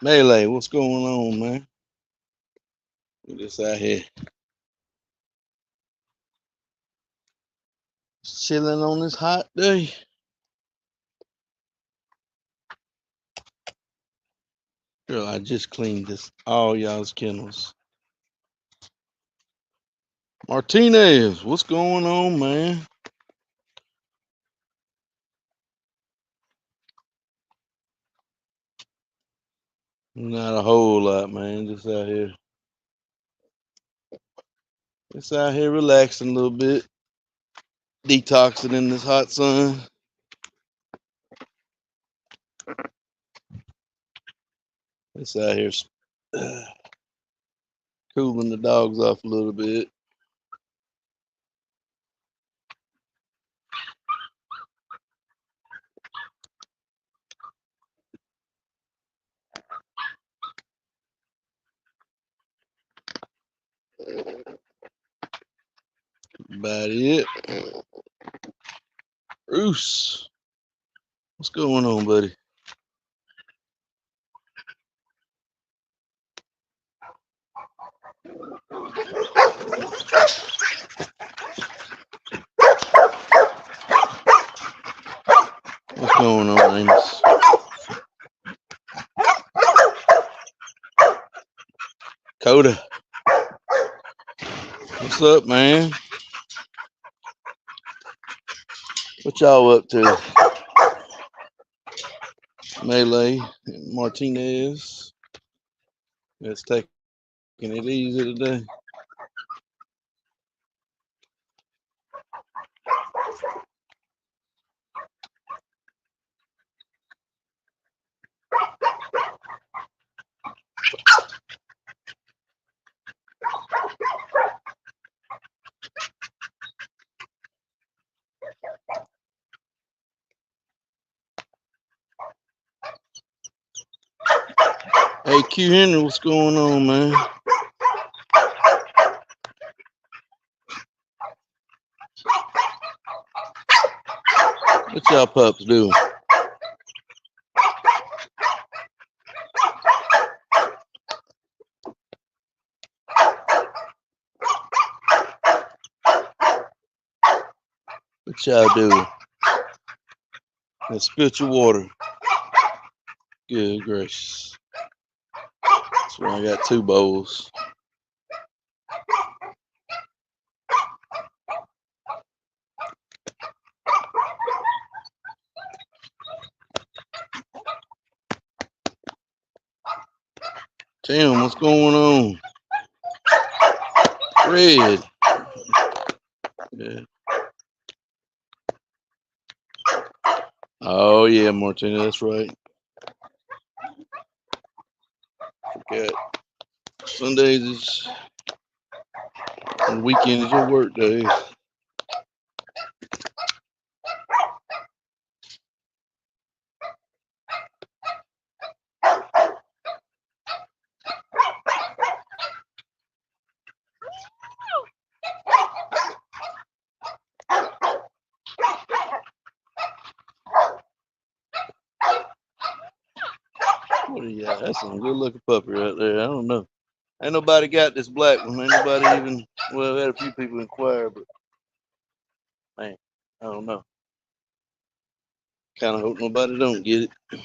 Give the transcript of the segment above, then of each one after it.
Melee, what's going on, man? We just out here chilling on this hot day. Girl, I just cleaned this all y'all's kennels. Martinez, what's going on, man? Not a whole lot, man. Just out here relaxing a little bit, detoxing in this hot sun. Just out here cooling the dogs off a little bit. About it. Bruce, what's going on, buddy? What's going on, Amos? Coda, what's up, man? What y'all up to? Melee and Martinez. It's taking it easy today. Hey, Q Henry, what's going on, man? What y'all pups doing? What y'all doing? Let's spit your water. Good gracious. That's why I got two bowls. Tim, what's going on? Red. Yeah. Oh yeah, Martina, that's right. Forget. Sundays is and weekend is your work day. What do you got? That's some good looking puppy right there. I don't know. Ain't nobody got this black one. Ain't nobody even, well, we had a few people inquire, but man, I don't know. Kind of hope nobody don't get it. I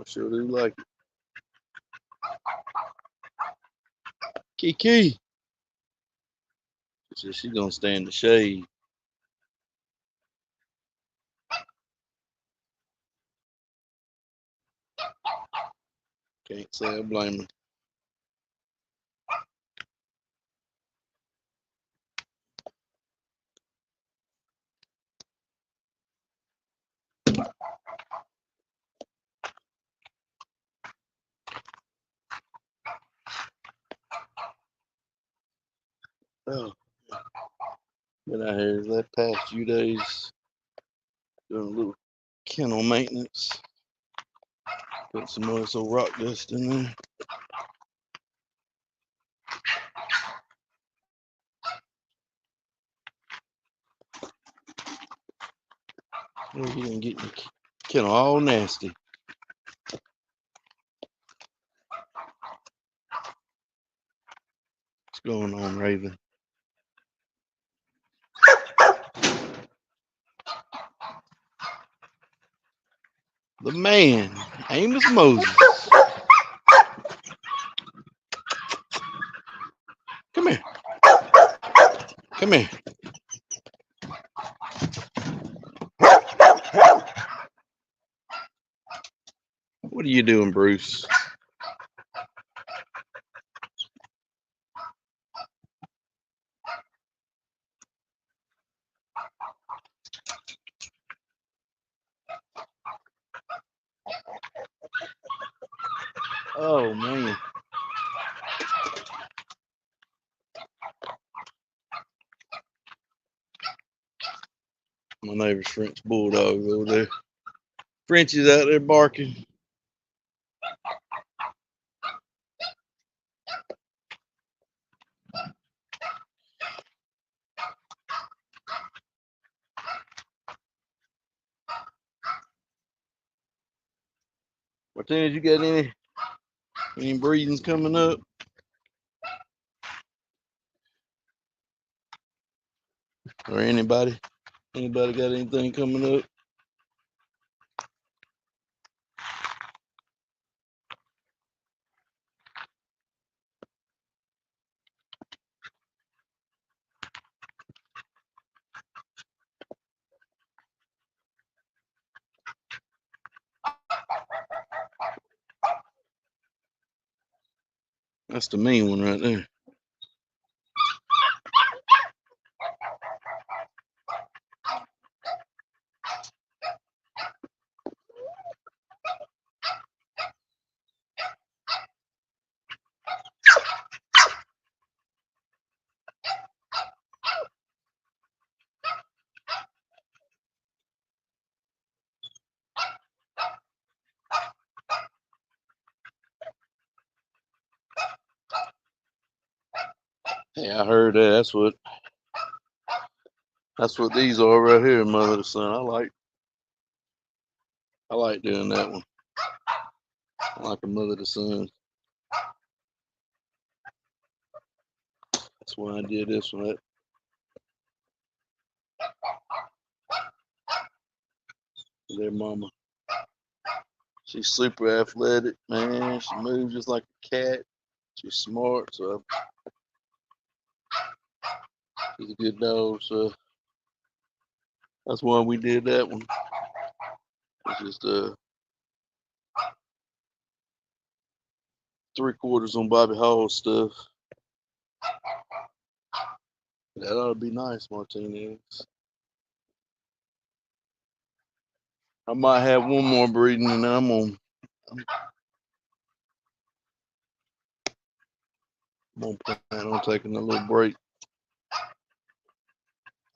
sure do like it. Kiki. She said she gonna stay in the shade. Can't say I blame her. Oh, been out here the past few days doing a little kennel maintenance. Put some more so rock dust in there. Where you gonna get your Kennel all nasty. What's going on, Raven? The man, Amos Moses. Come here. Come here. What are you doing, Bruce? Oh, man. My neighbor's French bulldog over there. Frenchie's out there barking. Martinez, you got any breedings coming up? Or anybody? Anybody got anything coming up? That's the mean one right there. Hey, I heard that. That's what these are right here, mother to son. I like doing that one. I like a mother to son. That's why I did this one. Their mama. She's super athletic, man. She moves just like a cat. She's smart, so she's a good dog. So that's why we did that one. It's just 3/4 on Bobby Hall stuff. That ought to be nice, Martinez. I might have one more breeding, and then I'm gonna plan on taking a little break.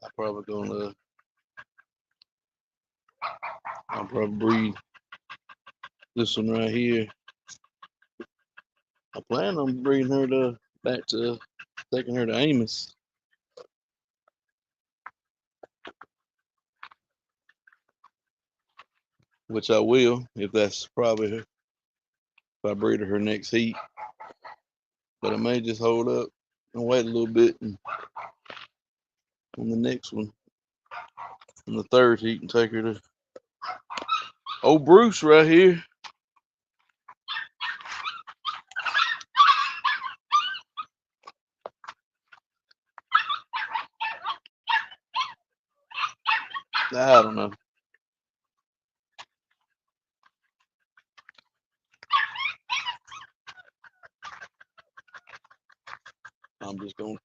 I'll probably breed this one right here. I plan on breeding her taking her to Amos. Which I will, if that's probably her, if I breed her next heat. But I may just hold up and wait a little bit and on the next one, on the third heat, and take her to old Bruce right here. I don't know. I'm just gonna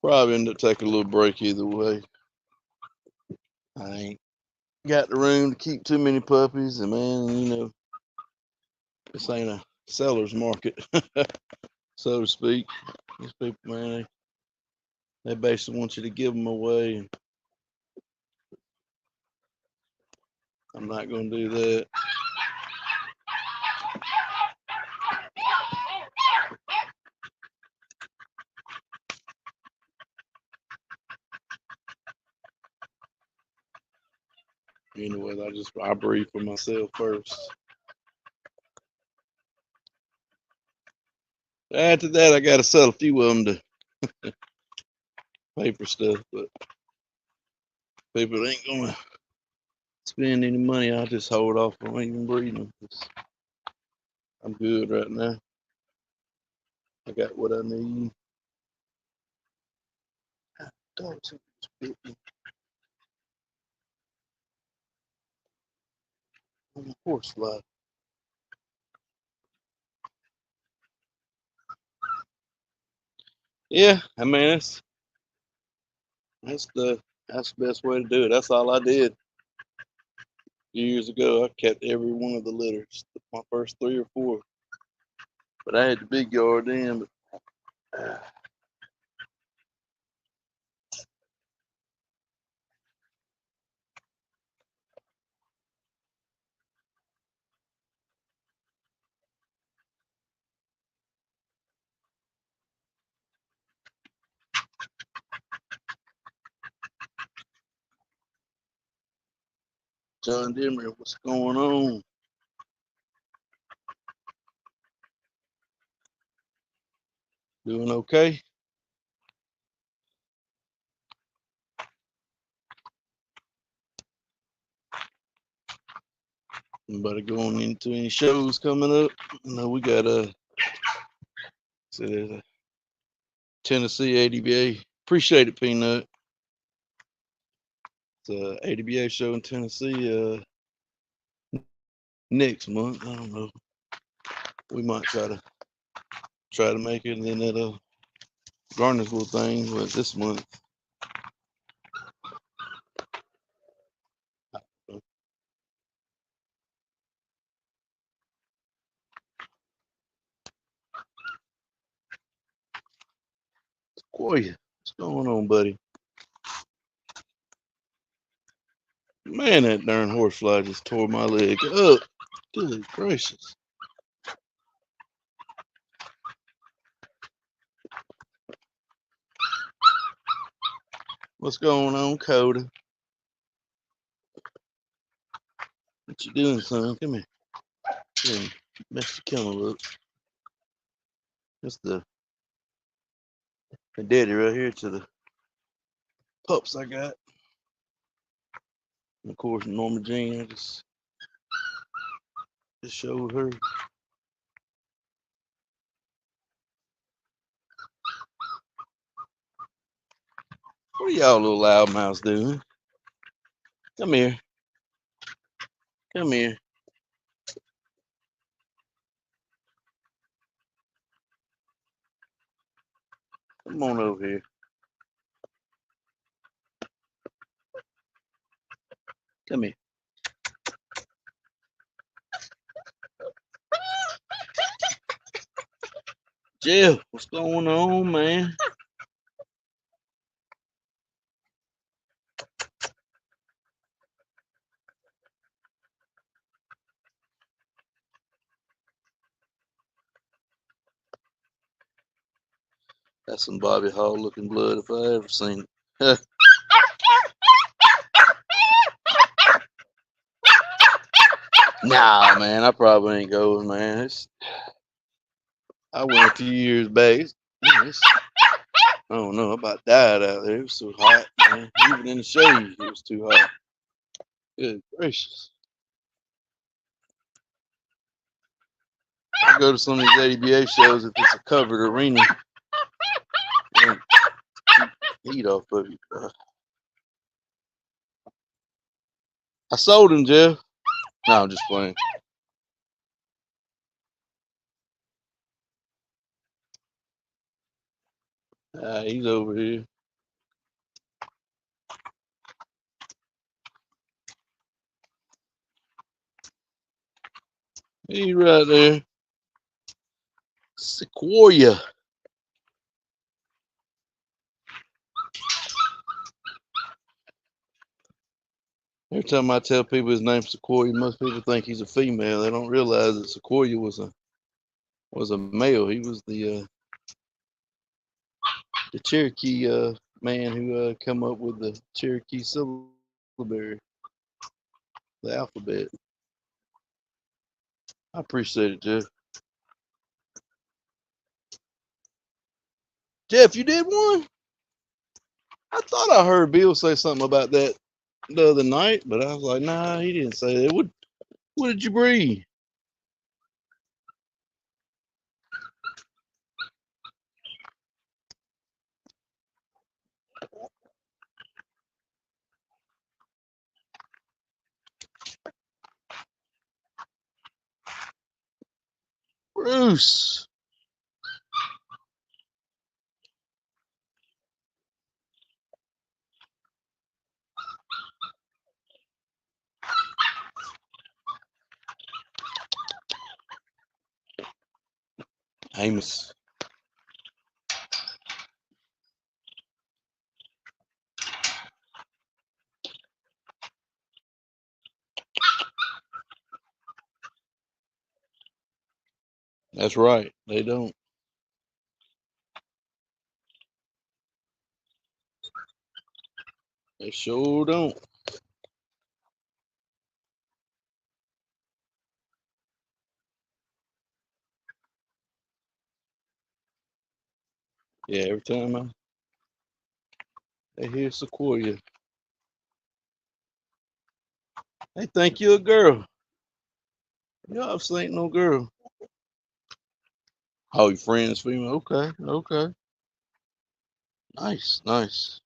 probably end up taking a little break either way. I ain't got the room to keep too many puppies, and man, this ain't a seller's market, so to speak. These people, man, they basically want you to give them away, and I'm not gonna do that. I breed for myself first. After that, I got to sell a few of them to pay for stuff, but people ain't gonna spend any money. I'll just hold off on even breeding them. I'm good right now. I got what I need. Dogs bit me on the horse fly. Yeah, I mean that's the best way to do it. That's all I did years ago. I kept every one of the litters, my first 3 or 4. But I had the big yard then. But John Demery, what's going on? Doing okay? Anybody going into any shows coming up? No, we got a Tennessee ADBA. Appreciate it, Peanut. It's a ADBA show in Tennessee next month. I don't know. We might try to make it, and then that Garnersville thing, but this month. Sequoia, what's going on, buddy? Man, that darn horsefly just tore my leg up. Good gracious. What's going on, Coda? What you doing, son? Come here. Come here. Mess the kennel up. That's the daddy right here to the pups I got. And of course, Norma Jean, I just showed her. What are y'all little loudmouths doing? Come here. Come here. Come on over here. Come here. Jeff, what's going on, man? That's some Bobby Hall looking blood if I ever seen it. Nah, man, I probably ain't going, man. I went a few years back. I don't know, I about died out there. It was so hot, man. Even in the shade, it was too hot. Good gracious. I go to some of these ADBA shows if it's a covered arena. Heat off of you. I sold him, Jeff. No, I'm just playing. He's over here. He's right there. Sequoia. Every time I tell people his name's Sequoia, most people think he's a female. They don't realize that Sequoia was a male. He was the Cherokee man who come up with the Cherokee syllabary the alphabet. I appreciate it, Jeff. Jeff, you did one? I thought I heard Bill say something about that the other night, but I was like, nah, he didn't say that. What did you breed? Bruce. Amos. That's right. They don't. They sure don't. Yeah, every time I hear Sequoia, they think you're a girl. You obviously ain't no girl. Oh, your friend's female? Okay, okay. Nice, nice.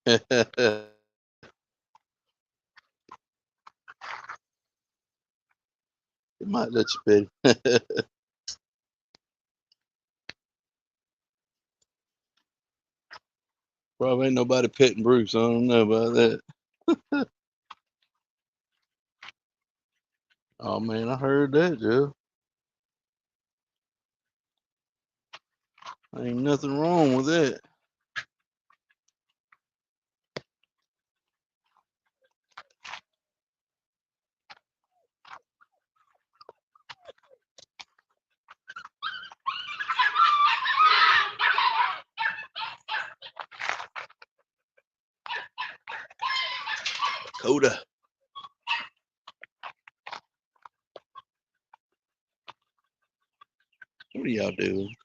It might let you pet. Probably ain't nobody petting Bruce. I don't know about that. Oh man, I heard that, Jeff. Ain't nothing wrong with that. Coda. What are y'all doing?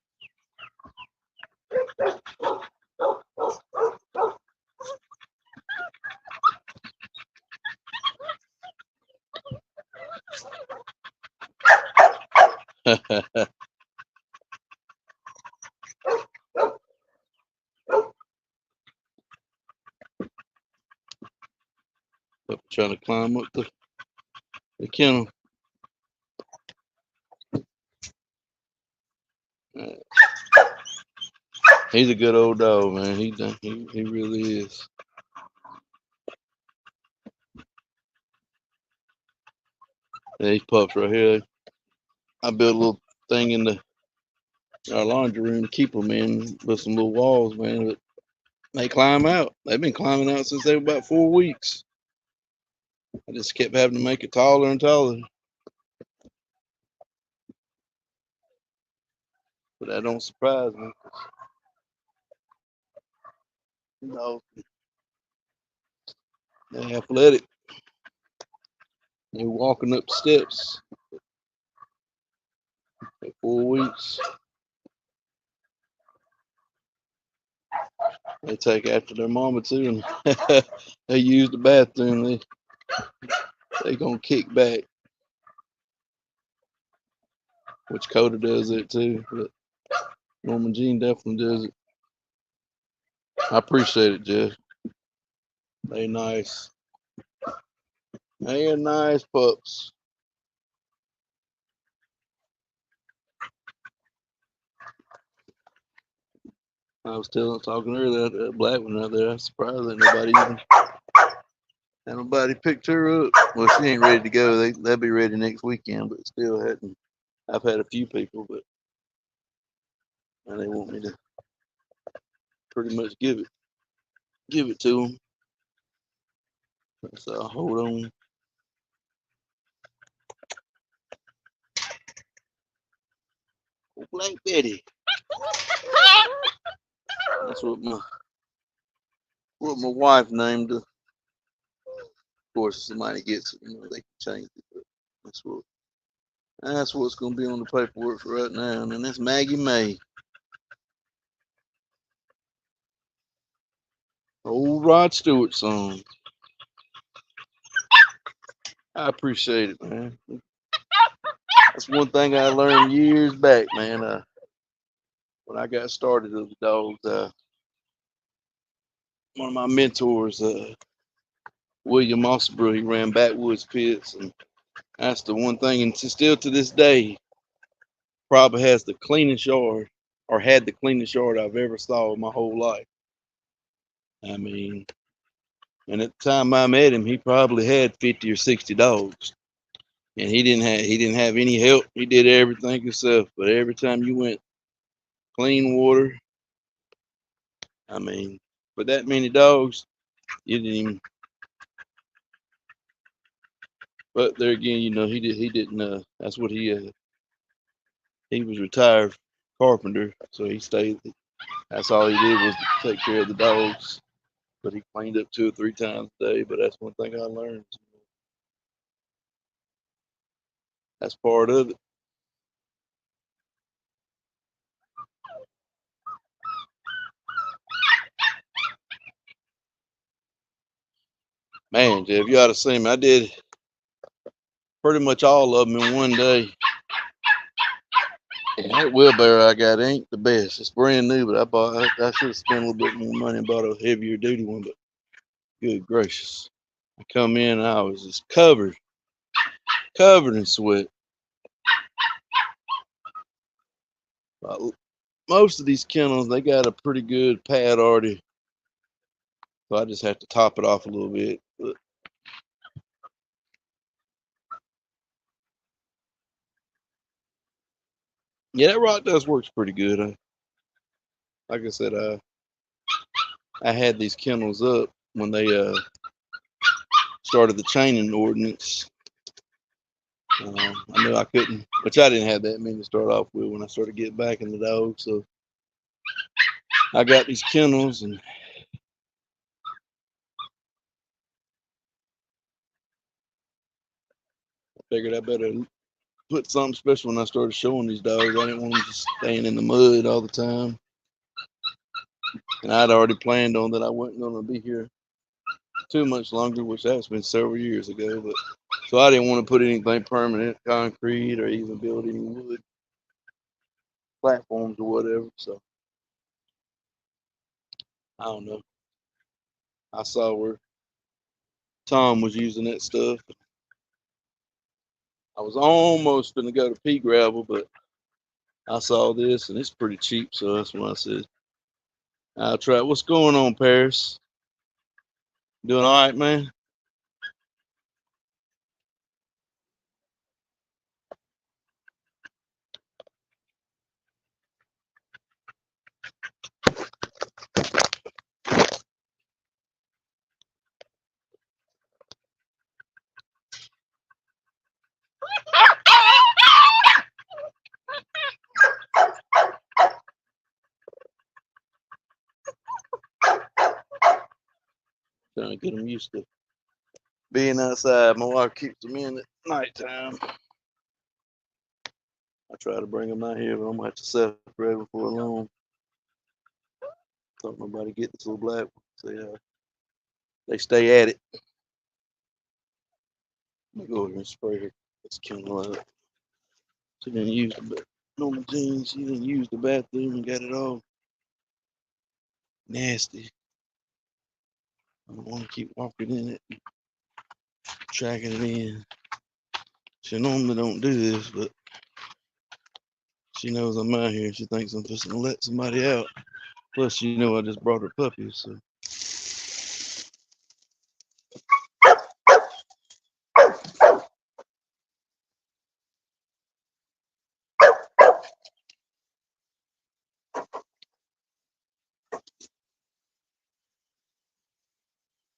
Trying to climb up the kennel. He's a good old dog, man. He really is. Yeah, these pups right here. I built a little thing in our laundry room to keep them in with some little walls, man. But they climb out. They've been climbing out since they were about 4 weeks. I just kept having to make it taller and taller. But that don't surprise me. You know, they're athletic. They're walking up the steps for 4 weeks. They take after their mama too, and they use the bathroom. They gonna kick back, which Coda does it too. But Norman Jean definitely does it. I appreciate it, Jeff. They nice. They are nice pups. I was talking earlier, that black one out there. I'm surprised that nobody picked her up. Well, she ain't ready to go. They'll be ready next weekend, but still hadn't. I've had a few people, but and they want me to pretty much give it to them. So hold on. Oh, Black Betty. That's what my wife named her. course, if somebody gets it, they can change it. But that's what's going to be on the paperwork for right now. And then that's Maggie May. Old Rod Stewart song. I appreciate it, man. That's one thing I learned years back, man. When I got started with the dogs, one of my mentors, William Mossbrook, he ran Backwoods Pits, and that's the one thing, and still to this day, probably has the cleanest yard, or had the cleanest yard I've ever saw in my whole life. I mean, and at the time I met him, he probably had 50 or 60 dogs, and he didn't have any help. He did everything himself. But every time you went, clean water. I mean, for that many dogs, you didn't even. But there again, he didn't. That's what he was retired carpenter, so he stayed. That's all he did was take care of the dogs. But he cleaned up 2 or 3 times a day. But that's one thing I learned. That's part of it. Man, Jeff, you ought to see me. I did pretty much all of them in one day. And that wheelbarrow I got ain't the best. It's brand new, but I should have spent a little bit more money and bought a heavier duty one. But good gracious, I come in and I was just covered in sweat. Most of these kennels, they got a pretty good pad already, so I just have to top it off a little bit. But yeah, that rock dust works pretty good. Like I said, I had these kennels up when they started the chaining ordinance. I knew I couldn't, which I didn't have that many to start off with when I started getting back in the dogs. So I got these kennels, and I figured I better put something special when I started showing these dogs. I didn't want them just staying in the mud all the time. And I'd already planned on that I wasn't going to be here too much longer, which that's been several years ago. But so I didn't want to put anything permanent, concrete, or even build any wood platforms or whatever. So I don't know. I saw where Tom was using that stuff. I was almost going to go to pea gravel, but I saw this and it's pretty cheap. So that's when I said, I'll try it. What's going on, Paris? Doing all right, man? Trying to get them used to being outside. My wife keeps them in at nighttime. I try to bring them out here, but I'm gonna have to separate them for long. Don't nobody get this little black one. So they stay at it. Let me go over here and spray her. Let's kindle up. She didn't use the normal jeans. She didn't use the bathroom and got it all nasty. I don't want to keep walking in it, tracking it in. She normally don't do this, but she knows I'm out here. She thinks I'm just gonna let somebody out. Plus, I just brought her puppies, so.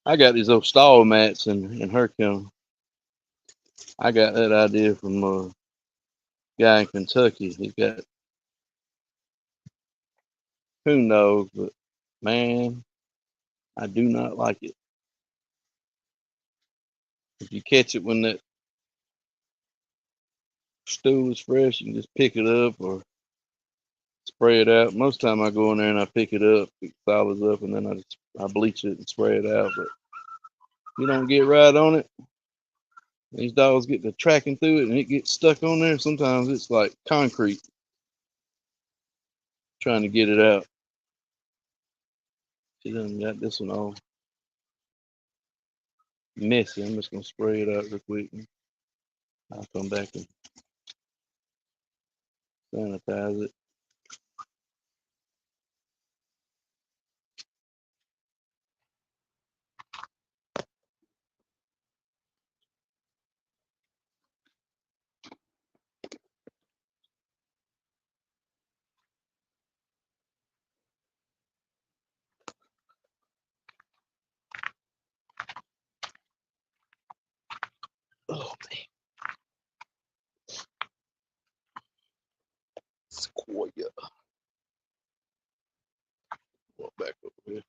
I got these old stall mats in her kennel. I got that idea from a guy in Kentucky. He got coon dogs, but man, I do not like it. If you catch it when that stool is fresh, you can just pick it up or spray it out. Most time I go in there and I pick it up, pick solids up, and then I bleach it and spray it out. But you don't get right on it, these dogs get to tracking through it and it gets stuck on there. Sometimes it's like concrete trying to get it out. She done got this one all messy. I'm just gonna spray it out real quick. I'll come back and sanitize it. Oh man, Sequoia. Walk back over here.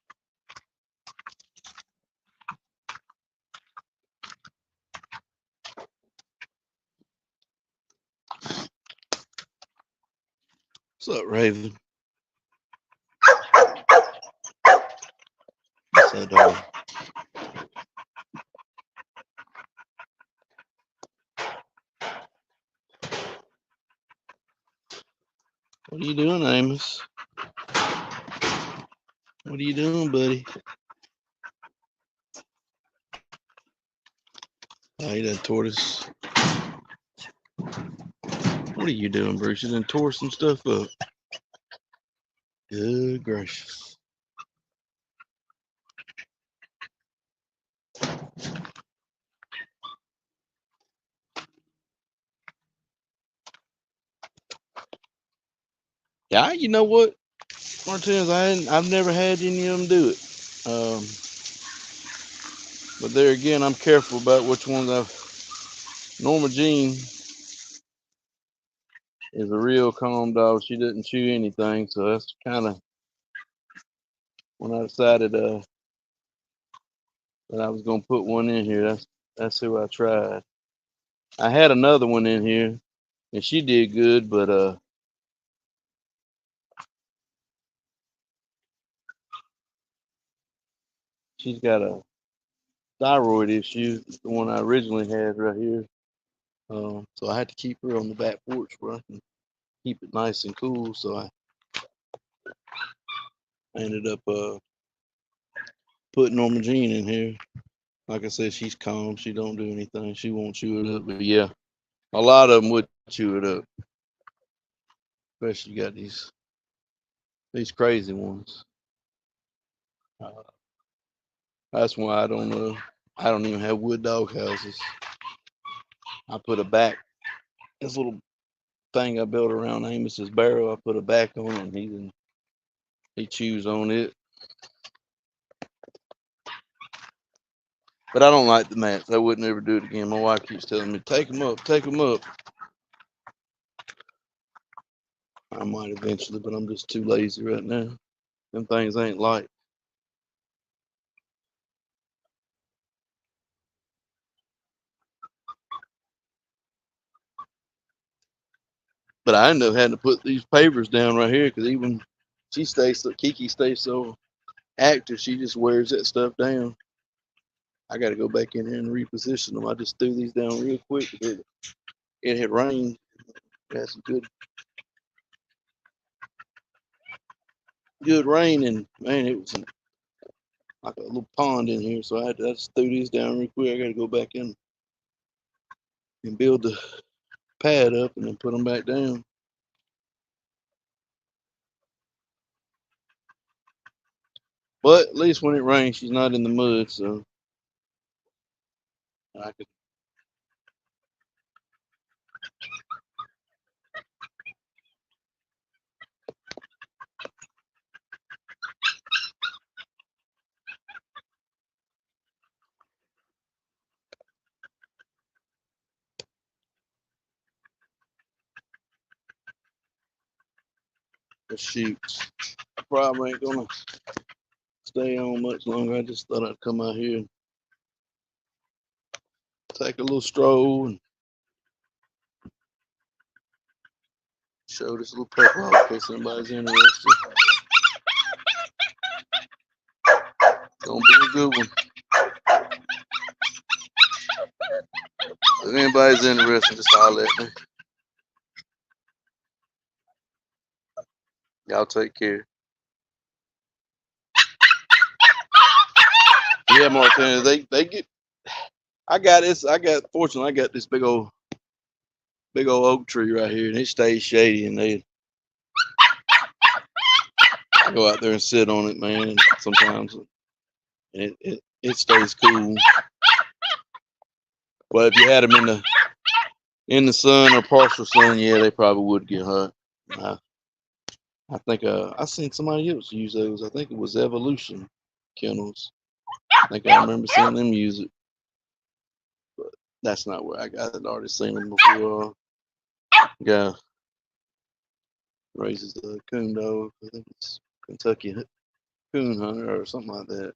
What's up, Raven? What's that dog? What are you doing, Amos? What are you doing, buddy? Oh, you done tore this. What are you doing, Bruce? You done tore some stuff up. Good gracious. Yeah, you know what, Martinez, I've never had any of them do it. But there again, I'm careful about which ones Norma Jean is a real calm dog. She doesn't chew anything, so that's kind of when I decided that I was gonna put one in here. That's who I tried. I had another one in here, and she did good, but she's got a thyroid issue, the one I originally had right here. So I had to keep her on the back porch where I can keep it nice and cool. So I ended up putting Norma Jean in here. Like I said, she's calm. She don't do anything. She won't chew it up. But yeah, a lot of them would chew it up. Especially you got these crazy ones. That's why I don't even have wood dog houses. I put a back. This little thing I built around Amos's barrel, I put a back on it, and he chews on it. But I don't like the mats. I wouldn't ever do it again. My wife keeps telling me, take them up, take them up. I might eventually, but I'm just too lazy right now. Them things ain't light. But I ended up having to put these pavers down right here because even Kiki stays so active, she just wears that stuff down. I got to go back in here and reposition them. I just threw these down real quick. It had rained. It had some good rain, and man, it was like a little pond in here. So I just threw these down real quick. I got to go back in and build the pad up and then put them back down. But at least when it rains, she's not in the mud, so I could. Shoot, I probably ain't gonna stay on much longer. I just thought I'd come out here and take a little stroll and show this little pepper off in case anybody's interested. It's gonna be a good one. If anybody's interested, just holler at me. Y'all take care. Yeah, Martina, they get. Fortunately, I got this big old oak tree right here, and it stays shady, and I go out there and sit on it, man. And sometimes it stays cool. But if you had them in the sun or partial sun, yeah, they probably would get hot. I think I seen somebody else use those. I think it was Evolution kennels. I think I remember seeing them use it, but that's not where I got it. I'd already seen them before. Guy raises a coon dog. I think it's Kentucky coon hunter or something like that.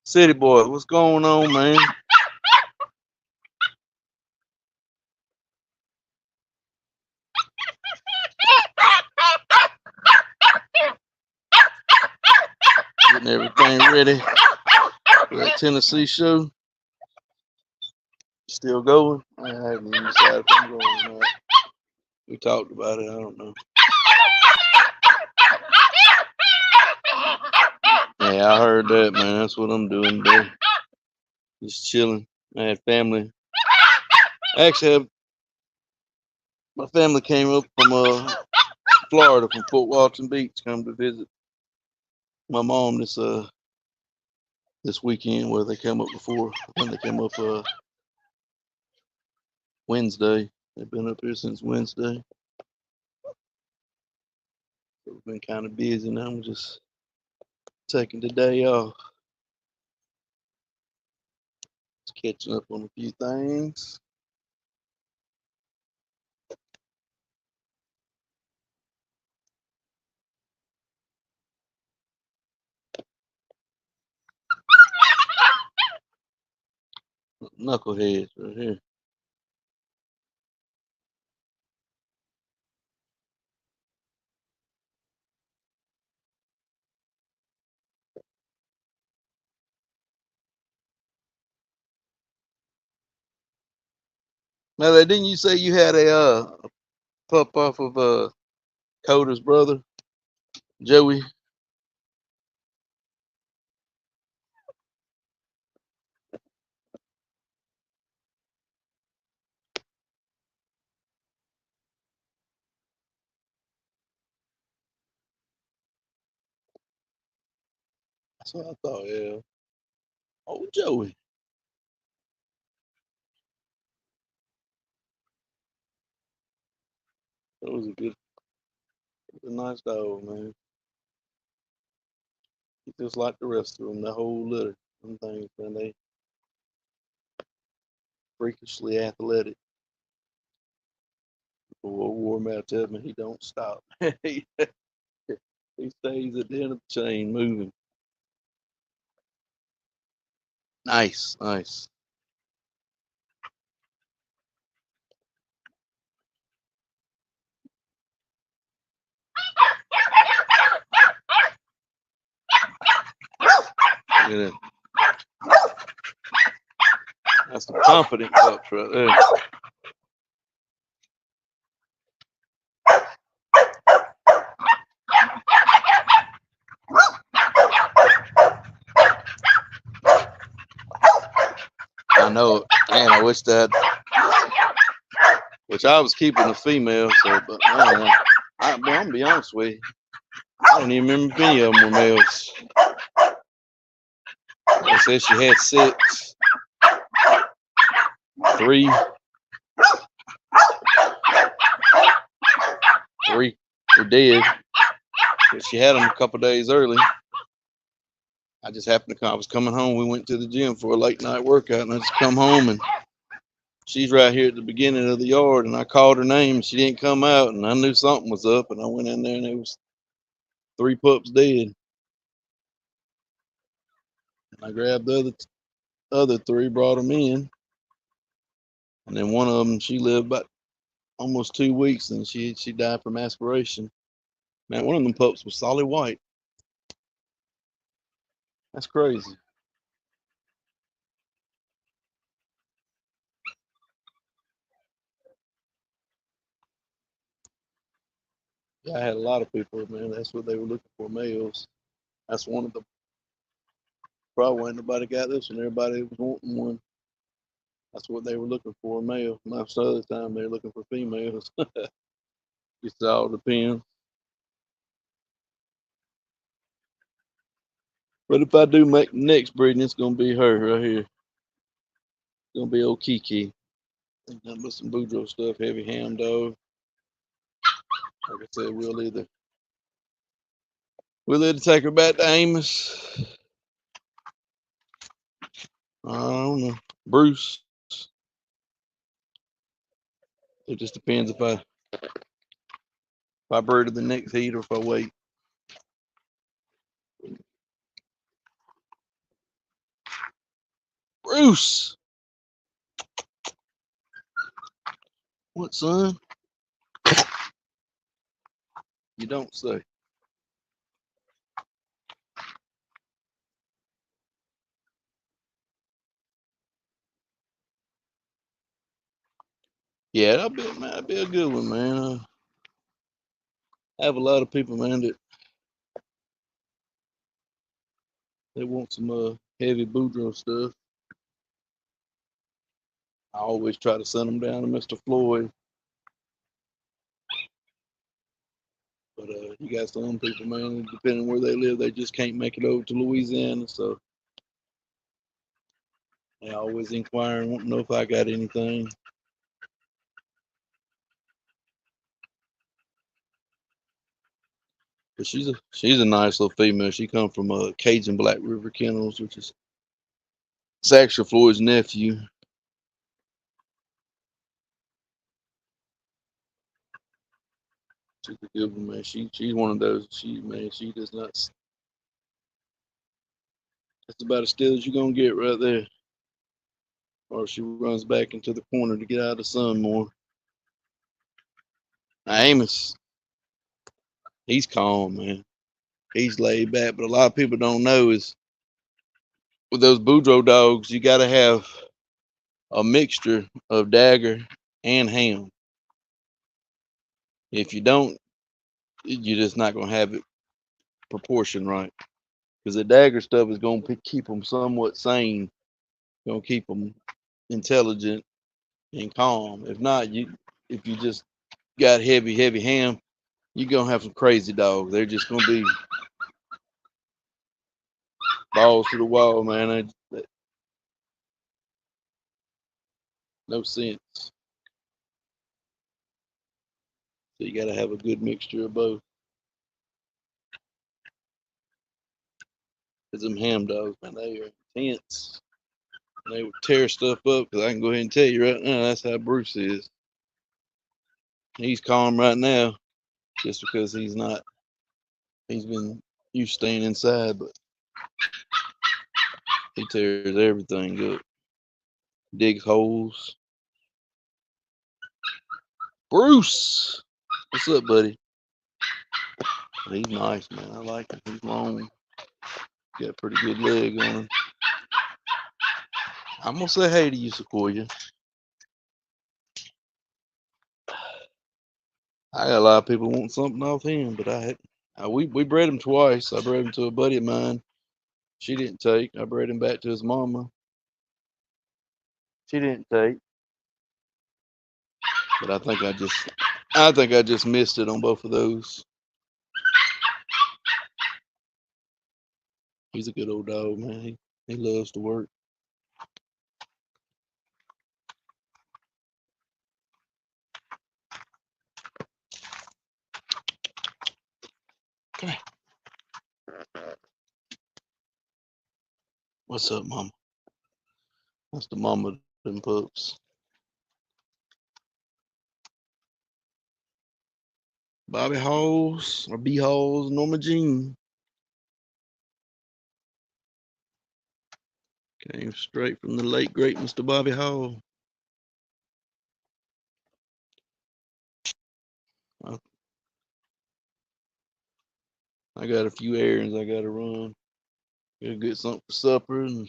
City boy, what's going on, man? Getting everything ready for that Tennessee show. Still going? I haven't even decided if I'm going or not. We talked about it. I don't know. Yeah, I heard that, man. That's what I'm doing today. Just chilling. I had family. Actually, my family came up from Florida, from Fort Walton Beach, come to visit my mom this weekend. Where they came up before. I think they came up Wednesday. They've been up here since Wednesday. So we've been kind of busy now. I'm just taking the day off. Just catching up on a few things. Knuckleheads right here. Now, didn't you say you had a pup off of Coda's brother, Joey? That's what I thought. Yeah. Oh, Joey. That was a nice dog, man. He just like the rest of them, the whole litter. Them things, man, they freakishly athletic. War Matt tells me he don't stop. he stays at the end of the chain moving. Nice, nice. Look at that. That's the confident pups right there. I know, man. I wish that. Which I was keeping the female, so but man, I'm gonna be honest with you. I don't even remember if any of them were males. They said she had 6. 3 were dead. But she had them a couple days early. I just happened to come. I was coming home. We went to the gym for a late night workout, and I just come home, and she's right here at the beginning of the yard. And I called her name, and she didn't come out, and I knew something was up. And I went in there, and it was 3 pups dead. And I grabbed the other 3, brought them in, and then one of them, she lived about almost 2 weeks, and she died from aspiration. Man, one of them pups was solid white. That's crazy. Yeah, I had a lot of people, man. That's what they were looking for, males. That's one of the probably ain't nobody got this one. Everybody was wanting one. That's what they were looking for, a male. Most of the time they're looking for females. Just all depends. But if I do make the next breeding, it's gonna be her right here. It's gonna be old Kiki. Nothing but some Boudreaux stuff, heavy ham dog. Like I said, we'll either take her back to Amos. I don't know. Bruce. It just depends if I breed her the next heat or if I wait. Bruce. What, son? You don't say. Yeah, that'd be a good one, man. I have a lot of people, man, that they want some heavy Boudreaux stuff. I always try to send them down to Mr. Floyd, but you got some people, man, depending where they live, they just can't make it over to Louisiana, so they always inquiring, wanting to know if I got anything. But she's a nice little female. She come from Cajun Black River Kennels, which is it's actually Floyd's nephew. She's a good one, man. She's one of those. She does not. That's about as still as you're gonna get right there. Or she runs back into the corner to get out of the sun more. Now, Amos, he's calm, man. He's laid back, but a lot of people don't know is with those Boudreaux dogs, you got to have a mixture of dagger and ham. If you don't, you're just not gonna have it proportioned right. Because the dagger stuff is gonna keep them somewhat sane, gonna keep them intelligent and calm. If not, if you just got heavy ham, you're gonna have some crazy dogs. They're just gonna be balls to the wall, man. No sense. So you got to have a good mixture of both. Cause them ham dogs, man, they are intense. They would tear stuff up. Cause I can go ahead and tell you right now, that's how Bruce is. He's calm right now, just because he's not. He's been used to staying inside, but he tears everything up. Digs holes. Bruce, what's up, buddy? He's nice, man. I like him. He's long. Got a pretty good leg on him. I'm gonna say hey to you, Sequoia. I got a lot of people want something off him, but we bred him twice. I bred him to a buddy of mine. She didn't take. I bred him back to his mama. She didn't take. But I think I just missed it on both of those. He's a good old dog, man. He loves to work. Come here. What's up, mama? That's the mama of them pups. Bobby Halls or B Halls, Norma Jean. Came straight from the late great Mr. Bobby Hall. I got a few errands I gotta run. Gotta get something for supper and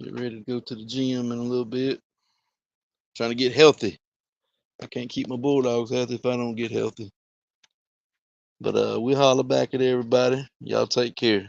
get ready to go to the gym in a little bit. Trying to get healthy. I can't keep my Bulldogs healthy if I don't get healthy. But we'll holler back at everybody. Y'all take care.